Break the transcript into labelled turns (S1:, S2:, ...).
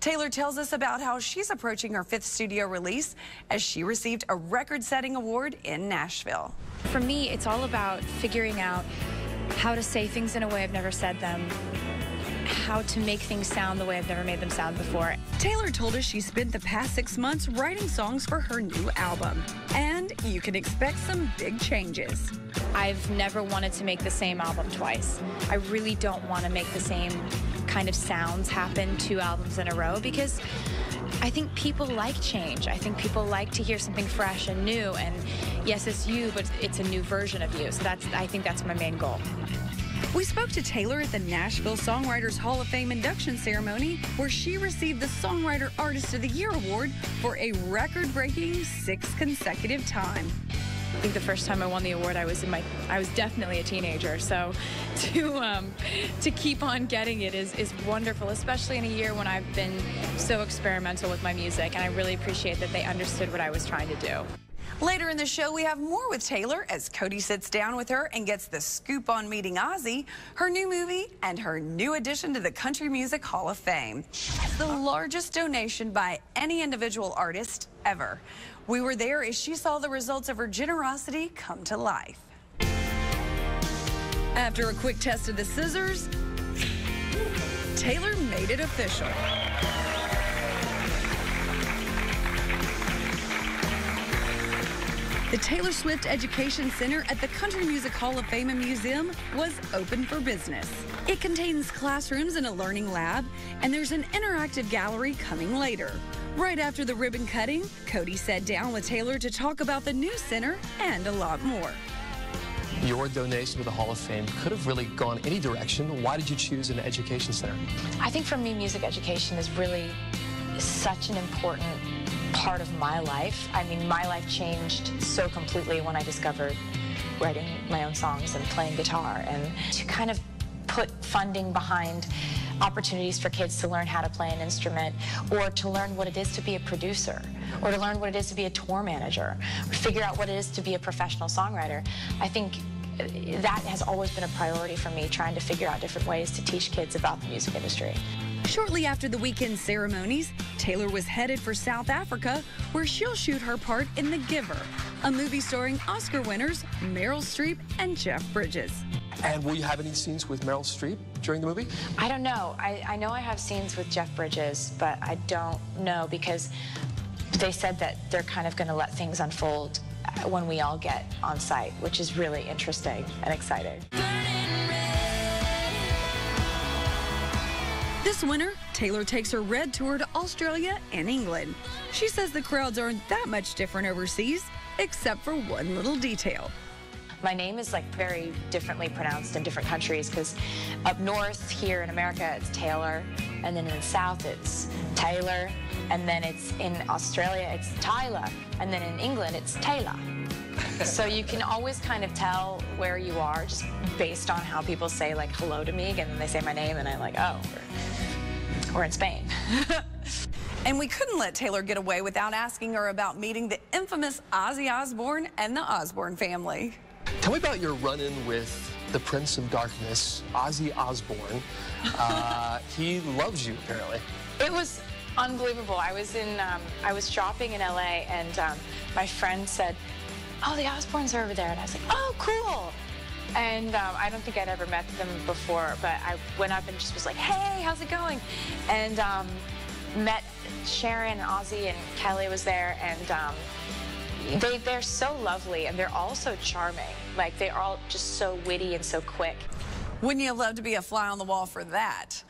S1: Taylor tells us about how she's approaching her 5th studio release as she received a record-setting award in Nashville.
S2: For me, it's all about figuring out how to say things in a way I've never said them, how to make things sound the way I've never made them sound before.
S1: Taylor told us she spent the past 6 months writing songs for her new album, and you can expect some big changes.
S2: I've never wanted to make the same album twice. I really don't want to make the same kind of sounds happen 2 albums in a row, because I think people like change. I think people like to hear something fresh and new, and yes, it's you, but it's a new version of you. So I think that's my main goal.
S1: We spoke to Taylor at the Nashville Songwriters Hall of Fame induction ceremony, where she received the Songwriter Artist of the Year award for a record-breaking 6th consecutive time.
S2: I think the first time I won the award, I was definitely a teenager. So to keep on getting it is wonderful, especially in a year when I've been so experimental with my music, and I really appreciate that they understood what I was trying to do.
S1: Later in the show, we have more with Taylor as Cody sits down with her and gets the scoop on meeting Ozzy, her new movie, and her new addition to the Country Music Hall of Fame. It's the largest donation by any individual artist ever. We were there as she saw the results of her generosity come to life. After a quick test of the scissors, Taylor made it official. The Taylor Swift Education Center at the Country Music Hall of Fame and Museum was open for business. It contains classrooms and a learning lab, and there's an interactive gallery coming later. Right after the ribbon cutting, Cody sat down with Taylor to talk about the new center and a lot more.
S3: Your donation to the Hall of Fame could have really gone any direction. Why did you choose an education center?
S4: I think for me, music education is really such an important part of my life. I mean, my life changed so completely when I discovered writing my own songs and playing guitar, and to kind of put funding behind opportunities for kids to learn how to play an instrument, or to learn what it is to be a producer, or to learn what it is to be a tour manager, or figure out what it is to be a professional songwriter. I think that has always been a priority for me, trying to figure out different ways to teach kids about the music industry.
S1: Shortly after the weekend ceremonies, Taylor was headed for South Africa, where she'll shoot her part in The Giver, a movie starring Oscar winners Meryl Streep and Jeff Bridges.
S3: And will you have any scenes with Meryl Streep during the movie?
S4: I don't know. I know I have scenes with Jeff Bridges, but I don't know, because they said that they're kind of going to let things unfold when we all get on site, which is really interesting and exciting.
S1: This winter, Taylor takes her Red Tour to Australia and England. She says the crowds aren't that much different overseas, except for one little detail.
S4: My name is like very differently pronounced in different countries, because up north here in America it's Taylor, and then in the south it's Taylor, and then it's in Australia it's Tyler, and then in England it's Taylor. So you can always kind of tell where you are just based on how people say like hello to me, and then they say my name and I'm like, oh, we're in Spain.
S1: And we couldn't let Taylor get away without asking her about meeting the infamous Ozzy Osbourne and the Osbourne family.
S3: Tell me about your run-in with the Prince of Darkness, Ozzy Osbourne. He loves you, apparently.
S4: It was unbelievable. I was shopping in LA, and my friend said, oh, the Osbournes are over there. And I was like, oh, cool. And I don't think I'd ever met them before, but I went up and just was like, hey, how's it going? And met Sharon, Ozzy, and Kelly was there, and they're so lovely, and they're all so charming. Like, they're all just so witty and so quick.
S1: Wouldn't you love to be a fly on the wall for that?